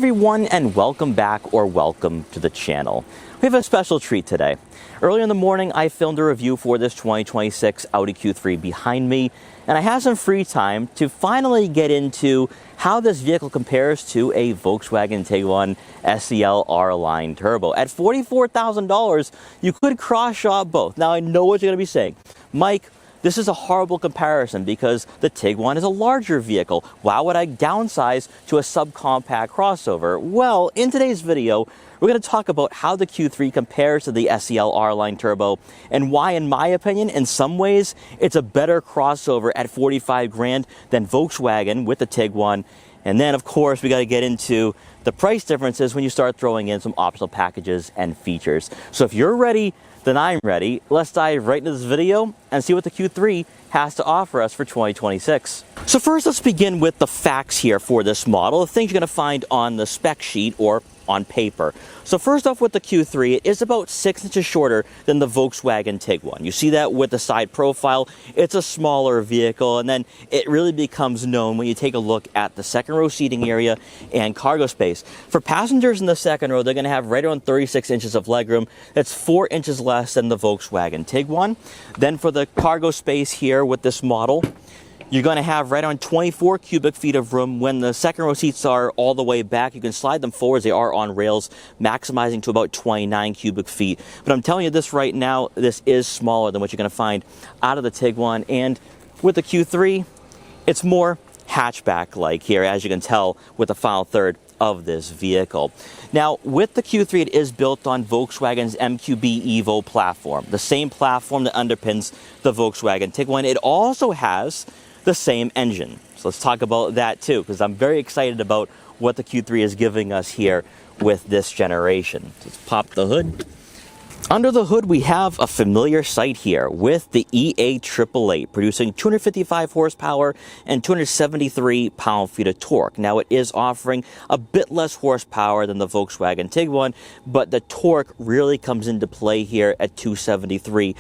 everyone, and welcome back or welcome to the channel. We have a special treat today. Earlier in the morning, I filmed a review for this 2026 Audi Q3 behind me, and I had some free time to finally get into how this vehicle compares to a Volkswagen Tiguan SEL R-Line Turbo. At $44,000, you could cross-shop both. Now, I know what you're going to be saying. Mike, this is a horrible comparison because the Tiguan is a larger vehicle. Why would I downsize to a subcompact crossover? Well, in today's video, we're going to talk about how the Q3 compares to the SEL R-Line Turbo and why, in my opinion, in some ways, it's a better crossover at 45 grand than Volkswagen with the Tiguan. And then, of course, we got to get into the price differences when you start throwing in some optional packages and features. So if you're ready, then I'm ready. Let's dive right into this video and see what the Q3 has to offer us for 2026. So first, let's begin with the facts here for this model, the things you're going to find on the spec sheet or on paper. So first off, with the Q3, it is about 6 inches shorter than the Volkswagen Tiguan. You see that with the side profile. It's a smaller vehicle, and then it really becomes known when you take a look at the second row seating area and cargo space. For passengers in the second row, they're going to have right around 36 inches of legroom. That's 4 inches less than the Volkswagen Tiguan. Then for the cargo space here with this model, you're going to have right on 24 cubic feet of room. When the second row seats are all the way back, you can slide them forwards. They are on rails, maximizing to about 29 cubic feet. But I'm telling you this right now, this is smaller than what you're going to find out of the Tiguan. And with the Q3, it's more hatchback-like here, as you can tell with the final third of this vehicle. Now, with the Q3, it is built on Volkswagen's MQB Evo platform, the same platform that underpins the Volkswagen Tiguan. It also has the same engine. So let's talk about that too, because I'm very excited about what the Q3 is giving us here with this generation. Let's pop the hood. Under the hood, we have a familiar sight here with the EA888 producing 255 horsepower and 273 pound-feet of torque. Now, it is offering a bit less horsepower than the Volkswagen Tiguan, but the torque really comes into play here at 273.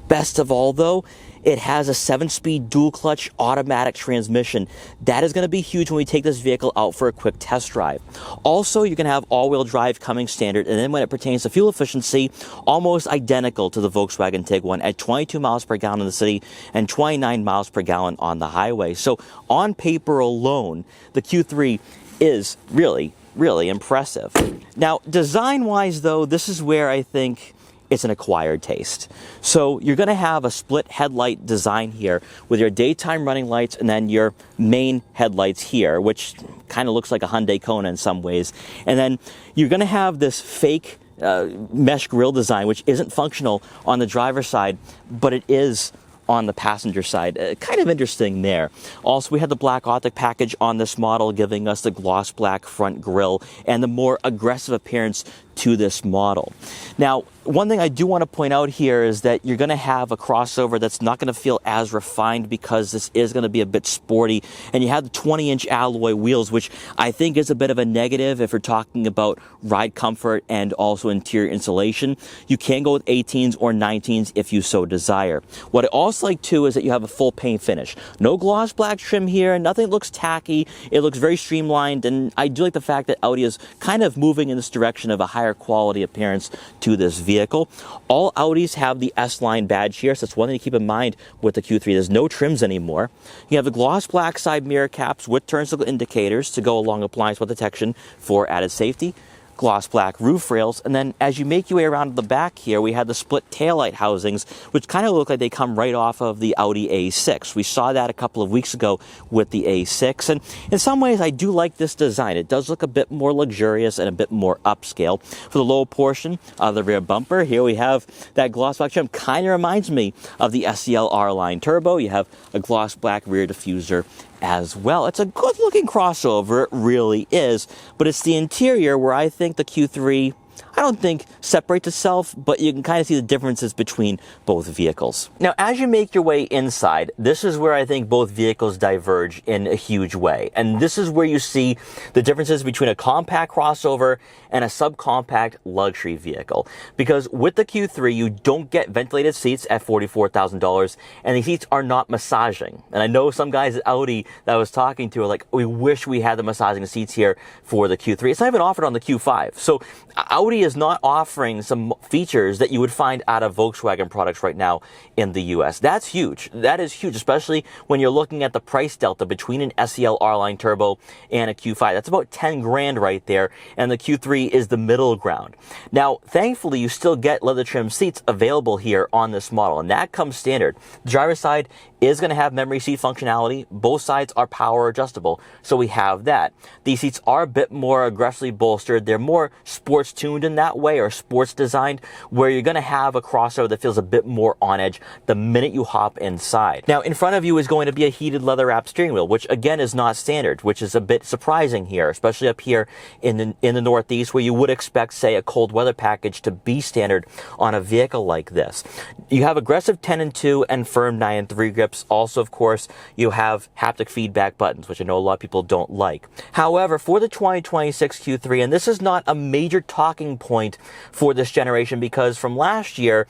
Best of all, though, it has a 7-speed dual-clutch automatic transmission. That is going to be huge when we take this vehicle out for a quick test drive. Also, you're going to have all-wheel drive coming standard, and then when it pertains to fuel efficiency, almost identical to the Volkswagen Tiguan at 22 miles per gallon in the city and 29 miles per gallon on the highway. So on paper alone, the Q3 is really impressive. Now, design-wise, though, this is where I think it's an acquired taste. So you're going to have a split headlight design here with your daytime running lights and then your main headlights here, which kind of looks like a Hyundai Kona in some ways. And then you're going to have this fake mesh grille design, which isn't functional on the driver's side, but it is on the passenger side. Kind of interesting there. Also, we had the black optic package on this model, giving us the gloss black front grille and the more aggressive appearance to this model. Now, one thing I do want to point out here is that you're going to have a crossover that's not going to feel as refined because this is going to be a bit sporty, and you have the 20-inch alloy wheels, which I think is a bit of a negative if you're talking about ride comfort and also interior insulation. You can go with 18s or 19s if you so desire. What I also like too is that you have a full paint finish. No gloss black trim here, nothing looks tacky. It looks very streamlined, and I do like the fact that Audi is kind of moving in this direction of a higher quality appearance to this vehicle. All Audis have the S-Line badge here, so that's one thing to keep in mind with the Q3. There's no trims anymore. You have the gloss black side mirror caps with turn signal indicators to go along with blind spot detection for added safety. Gloss black roof rails, and then as you make your way around to the back here, we had the split taillight housings, which kind of look like they come right off of the Audi A6. We saw that a couple of weeks ago with the A6, and in some ways I do like this design. It does look a bit more luxurious and a bit more upscale. For the lower portion of the rear bumper, here we have that gloss black trim. Kind of reminds me of the SEL R-Line Turbo. You have a gloss black rear diffuser as well. It's a good looking crossover, it really is, but it's the interior where I think the Q3, I don't think separates itself, but you can kind of see the differences between both vehicles. Now, as you make your way inside, this is where I think both vehicles diverge in a huge way. And this is where you see the differences between a compact crossover and a subcompact luxury vehicle. Because with the Q3, you don't get ventilated seats at $44,000, and the seats are not massaging. And I know some guys at Audi that I was talking to are like, we wish we had the massaging seats here for the Q3. It's not even offered on the Q5. So Audi is not offering some features that you would find out of Volkswagen products right now in the US. That's huge. That is huge, especially when you're looking at the price delta between an SEL R-Line Turbo and a Q5. That's about 10 grand right there, and the Q3 is the middle ground. Now, thankfully, you still get leather trim seats available here on this model, and that comes standard. The driver's side is going to have memory seat functionality. Both sides are power adjustable, so we have that. These seats are a bit more aggressively bolstered. They're more sports tuned in that way, or sports designed, where you're going to have a crossover that feels a bit more on edge the minute you hop inside. Now, in front of you is going to be a heated leather wrapped steering wheel, which again is not standard, which is a bit surprising here, especially up here in the Northeast, where you would expect, say, a cold weather package to be standard on a vehicle like this. You have aggressive 10 and 2 and firm 9 and 3 grips. Also, of course, you have haptic feedback buttons, which I know a lot of people don't like. However, for the 2026 Q3, and this is not a major talking point for this generation, because from last year,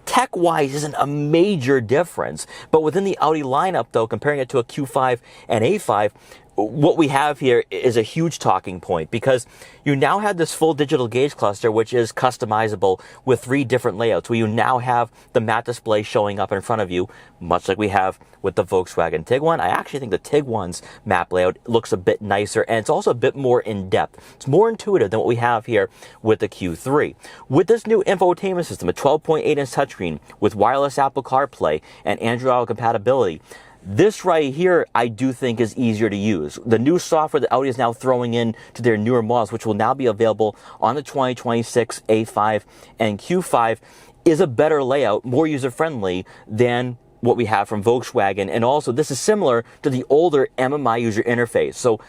tech-wise isn't a major difference. But within the Audi lineup, though, comparing it to a Q5 and A5, what we have here is a huge talking point, because you now have this full digital gauge cluster, which is customizable with 3 different layouts, where you now have the matte display showing up in front of you, much like we have with the Volkswagen Tiguan. I actually think the Tiguan's map layout looks a bit nicer, and it's also a bit more in-depth. It's more intuitive than what we have here with the Q3. With this new infotainment system, a 12.8-inch touchscreen with wireless Apple CarPlay and Android Auto compatibility, this right here, I do think, is easier to use. The new software that Audi is now throwing in to their newer models, which will now be available on the 2026 A5 and Q5, is a better layout, more user-friendly than what we have from Volkswagen. And also, this is similar to the older MMI user interface. So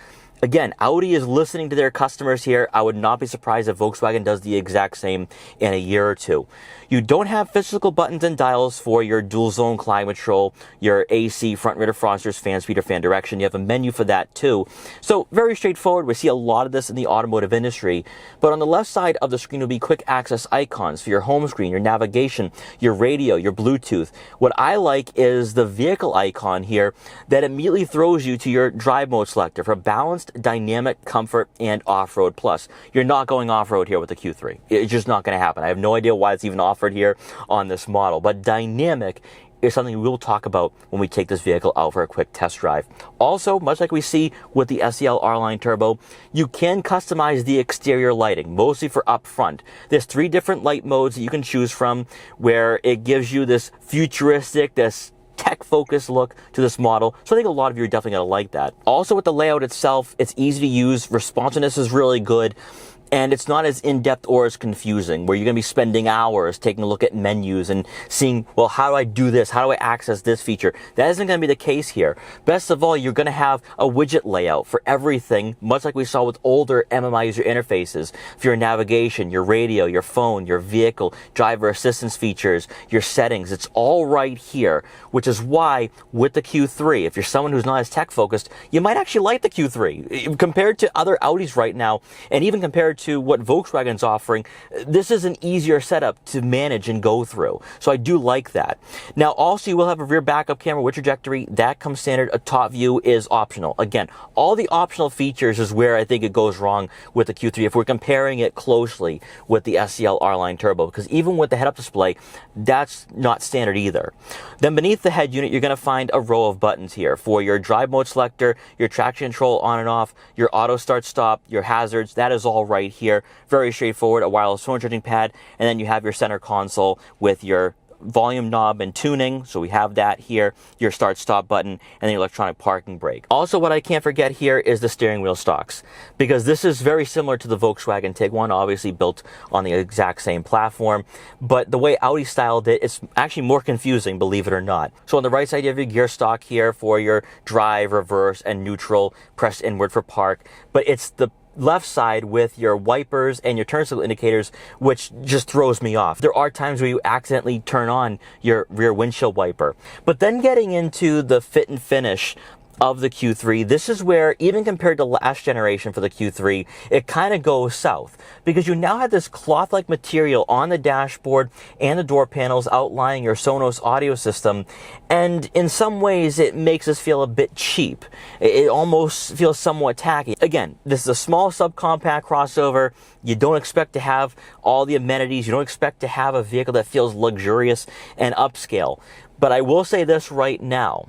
again, Audi is listening to their customers here. I would not be surprised if Volkswagen does the exact same in a year or two. You don't have physical buttons and dials for your dual zone climate control, your AC, front rear defrosters, fan speed or fan direction. You have a menu for that too. So very straightforward. We see a lot of this in the automotive industry. But on the left side of the screen will be quick access icons for your home screen, your navigation, your radio, your Bluetooth. What I like is the vehicle icon here that immediately throws you to your drive mode selector for balanced, dynamic, comfort, and off-road plus. You're not going off-road here with the Q3. It's just not going to happen. I have no idea why it's even offered here on this model, but dynamic is something we'll talk about when we take this vehicle out for a quick test drive. Also, much like we see with the SEL R-Line Turbo, you can customize the exterior lighting, mostly for up front. There's 3 different light modes that you can choose from, where it gives you this futuristic, this tech-focused look to this model. So I think a lot of you are definitely going to like that. Also, with the layout itself, it's easy to use. Responsiveness is really good. And it's not as in-depth or as confusing, where you're going to be spending hours taking a look at menus and seeing, well, how do I do this? How do I access this feature? That isn't going to be the case here. Best of all, you're going to have a widget layout for everything, much like we saw with older MMI user interfaces, for your navigation, your radio, your phone, your vehicle, driver assistance features, your settings. It's all right here, which is why with the Q3, if you're someone who's not as tech-focused, you might actually like the Q3. Compared to other Audis right now, and even compared to what Volkswagen's offering, this is an easier setup to manage and go through. So I do like that. Now, also, you will have a rear backup camera with trajectory. That comes standard. A top view is optional. Again, all the optional features is where I think it goes wrong with the Q3 if we're comparing it closely with the SEL R-Line Turbo, because even with the head-up display, that's not standard either. Then beneath the head unit, you're going to find a row of buttons here for your drive mode selector, your traction control on and off, your auto start stop, your hazards. That is all right here. Very straightforward. A wireless phone charging pad, and then you have your center console with your volume knob and tuning. So we have that here, your start stop button, and the electronic parking brake. Also, what I can't forget here is the steering wheel stalks, because this is very similar to the Volkswagen Tiguan, obviously built on the exact same platform, but the way Audi styled it, it's actually more confusing, believe it or not. So on the right side, you have your gear stalk here for your drive, reverse, and neutral, press inward for park, but it's the left side with your wipers and your turn signal indicators, which just throws me off. There are times where you accidentally turn on your rear windshield wiper. But then getting into the fit and finish of the Q3, this is where, even compared to last generation for the Q3, it kind of goes south, because you now have this cloth-like material on the dashboard and the door panels outlining your Sonos audio system, and in some ways it makes us feel a bit cheap. It almost feels somewhat tacky. Again, this is a small subcompact crossover. You don't expect to have all the amenities. You don't expect to have a vehicle that feels luxurious and upscale. But I will say this right now.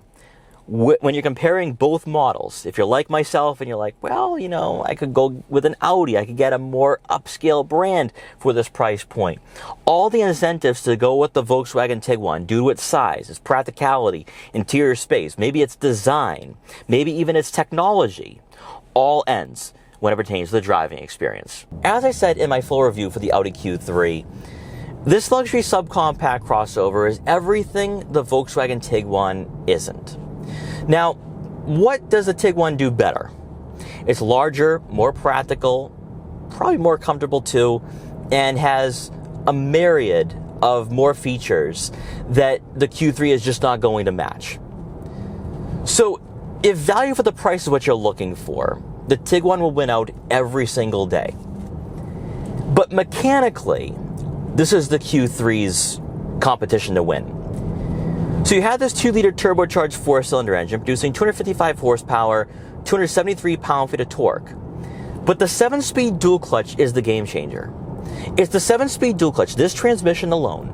When you're comparing both models, if you're like myself and you're like, well, you know, I could go with an Audi, I could get a more upscale brand for this price point. All the incentives to go with the Volkswagen Tiguan due to its size, its practicality, interior space, maybe its design, maybe even its technology, all ends when it pertains to the driving experience. As I said in my full review for the Audi Q3, this luxury subcompact crossover is everything the Volkswagen Tiguan isn't. Now, what does the Tiguan do better? It's larger, more practical, probably more comfortable too, and has a myriad of more features that the Q3 is just not going to match. So, if value for the price is what you're looking for, the Tiguan will win out every single day. But mechanically, this is the Q3's competition to win. So you have this 2-liter turbocharged 4-cylinder engine producing 255 horsepower, 273 pound-feet of torque. But the 7-speed dual clutch is the game changer. It's the 7-speed dual clutch, this transmission alone,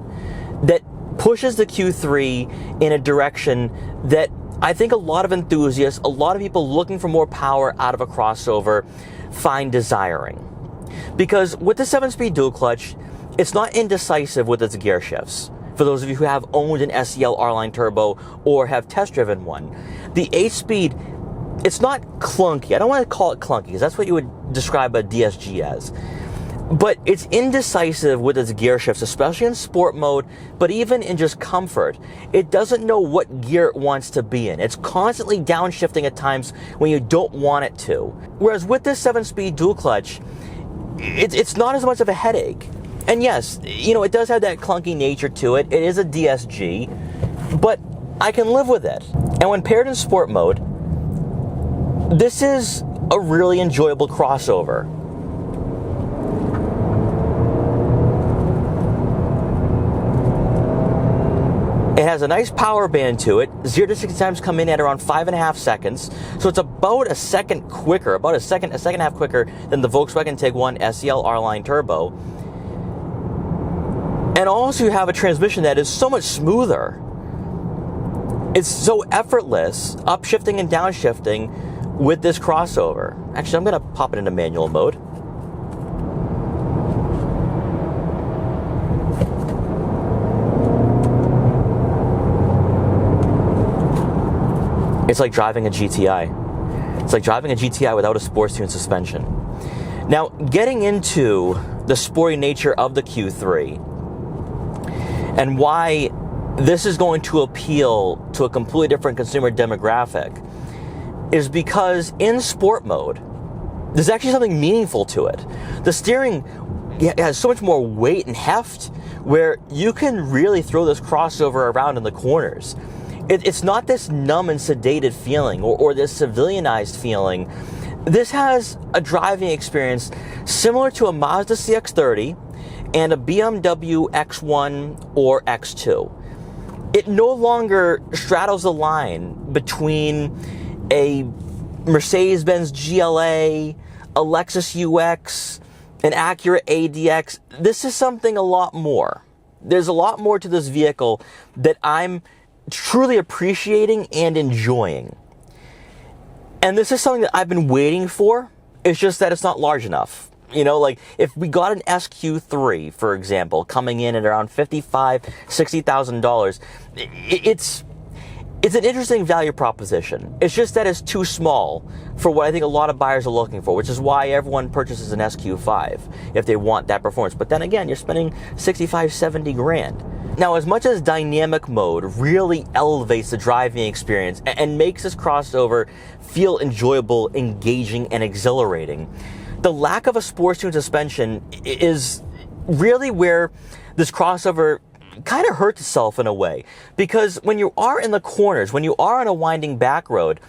that pushes the Q3 in a direction that I think a lot of enthusiasts, a lot of people looking for more power out of a crossover, find desiring. Because with the 7-speed dual clutch, it's not indecisive with its gear shifts. For those of you who have owned an SEL R-Line Turbo or have test-driven one, the 8-speed, it's not clunky. I don't want to call it clunky, because that's what you would describe a DSG as. But it's indecisive with its gear shifts, especially in sport mode, but even in just comfort. It doesn't know what gear it wants to be in. It's constantly downshifting at times when you don't want it to. Whereas with this 7-speed dual clutch, it's not as much of a headache. And yes, you know, it does have that clunky nature to it. It is a DSG, but I can live with it. And when paired in sport mode, this is a really enjoyable crossover. It has a nice power band to it. 0 to 60 times come in at around 5.5 seconds. So it's about a second quicker, about a second and a half quicker than the Volkswagen Tiguan SEL R-Line Turbo. And also you have a transmission that is so much smoother. It's so effortless, upshifting and downshifting with this crossover. Actually, I'm going to pop it into manual mode. It's like driving a GTI. It's like driving a GTI without a sports tune suspension. Now, getting into the sporty nature of the Q3, and why this is going to appeal to a completely different consumer demographic, is because in sport mode, there's actually something meaningful to it. The steering has so much more weight and heft, where you can really throw this crossover around in the corners. It's not this numb and sedated feeling, or this civilianized feeling. This has a driving experience similar to a Mazda CX-30 and a BMW X1 or X2. It no longer straddles the line between a Mercedes-Benz GLA, a Lexus UX, an Acura ADX. This is something a lot more. There's a lot more to this vehicle that I'm truly appreciating and enjoying. And this is something that I've been waiting for. It's just that it's not large enough. You know, like if we got an SQ3, for example, coming in at around $55,000, $60,000, it's an interesting value proposition. It's just that it's too small for what I think a lot of buyers are looking for, which is why everyone purchases an SQ5 if they want that performance. But then again, you're spending 65, 70 grand. Now, as much as dynamic mode really elevates the driving experience and makes this crossover feel enjoyable, engaging, and exhilarating, the lack of a sports tune suspension is really where this crossover kind of hurts itself in a way, because when you are in the corners, when you are on a winding back road,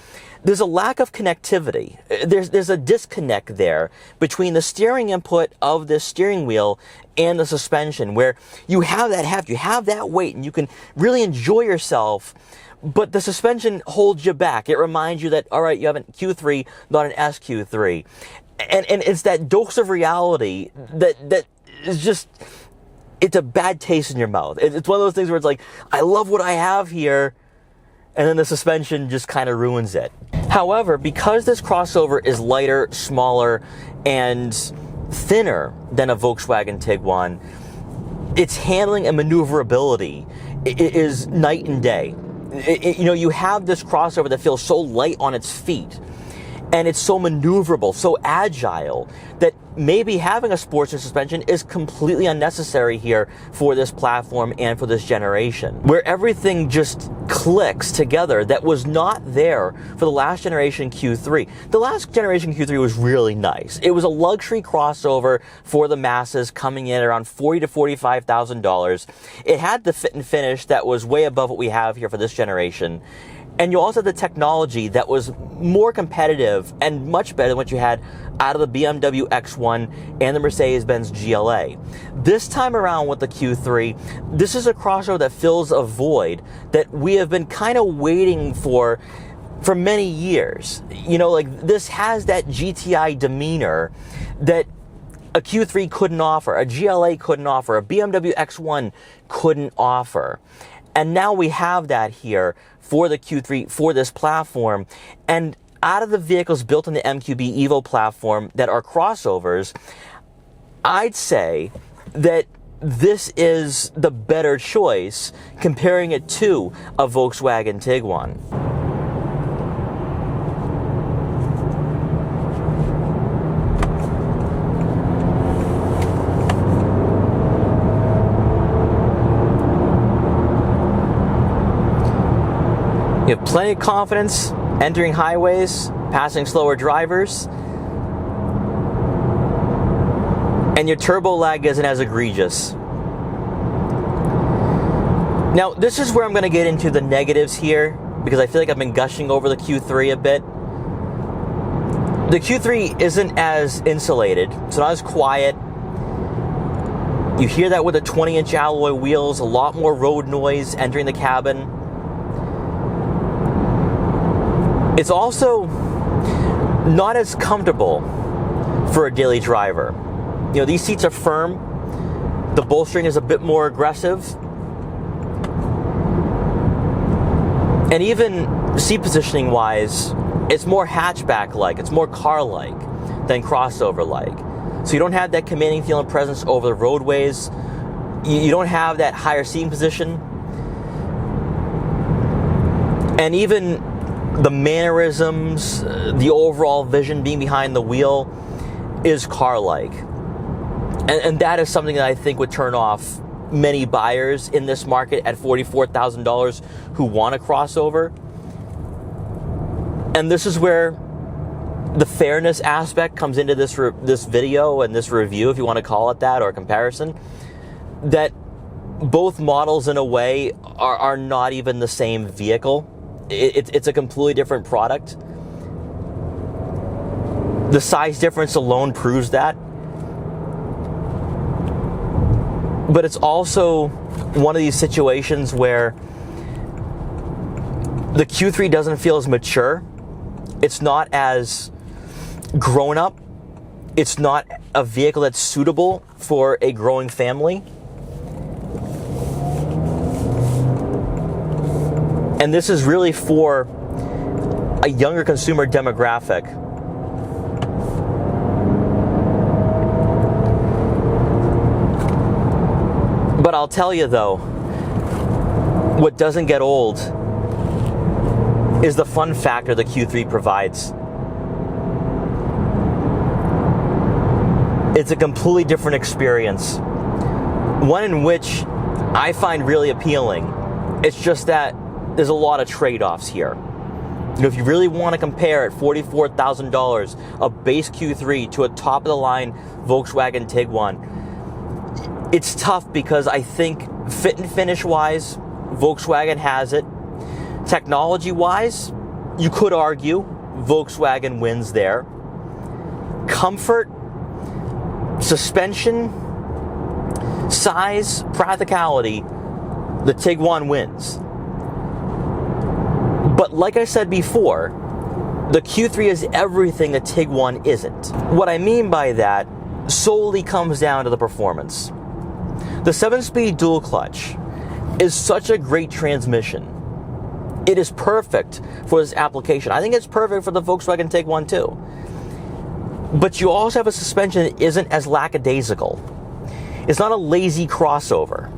there's a lack of connectivity. There's a disconnect there between the steering input of this steering wheel and the suspension, where you have that heft, you have that weight, and you can really enjoy yourself, but the suspension holds you back. It reminds you that, all right, you have an Q3, not an SQ3. And it's that dose of reality that is just, it's a bad taste in your mouth. It's one of those things where it's like, I love what I have here, and then the suspension just kind of ruins it. However, because this crossover is lighter, smaller, and thinner than a Volkswagen Tiguan, its handling and maneuverability is night and day. You have this crossover that feels so light on its feet, and it's so maneuverable, so agile, that maybe having a sports suspension is completely unnecessary here for this platform and for this generation, where everything just clicks together that was not there for the last generation Q3. The last generation Q3 was really nice. It was a luxury crossover for the masses, coming in around $40,000 to $45,000. It had the fit and finish that was way above what we have here for this generation. And you also had the technology that was more competitive and much better than what you had out of the BMW X1 and the Mercedes-Benz GLA. This time around with the Q3, this is a crossover that fills a void that we have been kind of waiting for many years. This has that GTI demeanor that a Q3 couldn't offer, a GLA couldn't offer, a BMW X1 couldn't offer. And now we have that here for the Q3, for this platform. And out of the vehicles built on the MQB Evo platform that are crossovers, I'd say that this is the better choice comparing it to a Volkswagen Tiguan. You have plenty of confidence entering highways, passing slower drivers, and your turbo lag isn't as egregious. Now, this is where I'm going to get into the negatives here, because I feel like I've been gushing over the Q3 a bit. The Q3 isn't as insulated, it's not as quiet. You hear that with the 20-inch alloy wheels, a lot more road noise entering the cabin. It's also not as comfortable for a daily driver. These seats are firm. The bolstering is a bit more aggressive. And even seat positioning wise, it's more hatchback-like, it's more car-like than crossover-like. So you don't have that commanding feel and presence over the roadways. You don't have that higher seating position. And even the mannerisms, the overall vision being behind the wheel is car-like. And that is something that I think would turn off many buyers in this market at $44,000 who want a crossover. And this is where the fairness aspect comes into this video and this review, if you want to call it that, or comparison, that both models in a way are not even the same vehicle. It's a completely different product. The size difference alone proves that. But it's also one of these situations where the Q3 doesn't feel as mature. It's not as grown up. It's not a vehicle that's suitable for a growing family. And this is really for a younger consumer demographic. But I'll tell you though, what doesn't get old is the fun factor the Q3 provides. It's a completely different experience. One in which I find really appealing. It's just that there's a lot of trade-offs here. If you really want to compare at $44,000 a base Q3 to a top-of-the-line Volkswagen Tiguan, it's tough because I think fit and finish-wise, Volkswagen has it. Technology-wise, you could argue Volkswagen wins there. Comfort, suspension, size, practicality, the Tiguan wins. But like I said before, the Q3 is everything the Tiguan isn't. What I mean by that solely comes down to the performance. The 7-speed dual clutch is such a great transmission. It is perfect for this application. I think it's perfect for the Volkswagen Tiguan too. But you also have a suspension that isn't as lackadaisical. It's not a lazy crossover.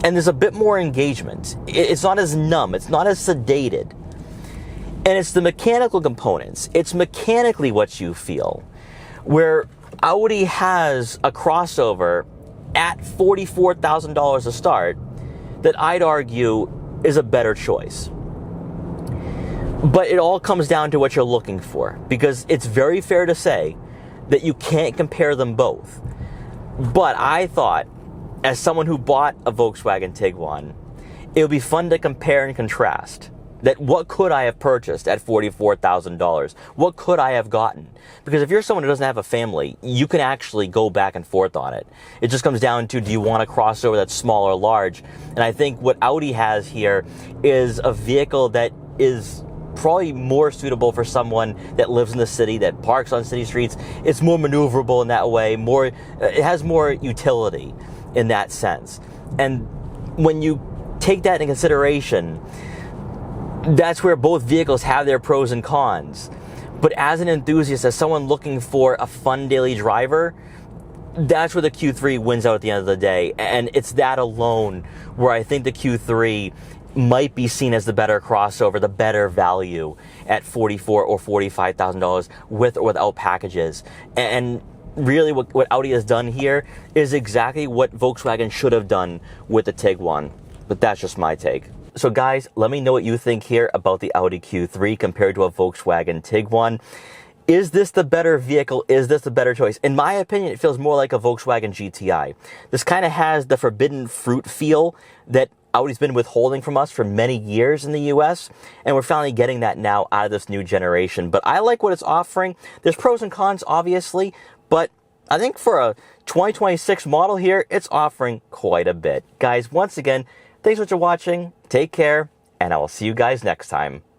And there's a bit more engagement. It's not as numb. It's not as sedated. And it's the mechanical components. It's mechanically what you feel. Where Audi has a crossover at $44,000 to start that I'd argue is a better choice. But it all comes down to what you're looking for, because it's very fair to say that you can't compare them both. But I thought, as someone who bought a Volkswagen Tiguan, it would be fun to compare and contrast. That what could I have purchased at $44,000? What could I have gotten? Because if you're someone who doesn't have a family, you can actually go back and forth on it. It just comes down to, do you want a crossover that's small or large? And I think what Audi has here is a vehicle that is probably more suitable for someone that lives in the city, that parks on city streets. It's more maneuverable in that way. It has more utility in that sense. And when you take that into consideration, that's where both vehicles have their pros and cons. But as an enthusiast, as someone looking for a fun daily driver, that's where the Q3 wins out at the end of the day. And it's that alone where I think the Q3 might be seen as the better crossover, the better value at $44,000 or $45,000 with or without packages. And really what Audi has done here is exactly what Volkswagen should have done with the Tiguan. But that's just my take. So guys, let me know what you think here about the Audi Q3 compared to a Volkswagen Tiguan. Is this the better vehicle? Is this the better choice? In my opinion, it feels more like a Volkswagen GTI. This kind of has the forbidden fruit feel that Audi's been withholding from us for many years in the US, and we're finally getting that now out of this new generation. But I like what it's offering. There's pros and cons, obviously, but I think for a 2026 model here, it's offering quite a bit. Guys, once again, thanks for watching. Take care, and I will see you guys next time.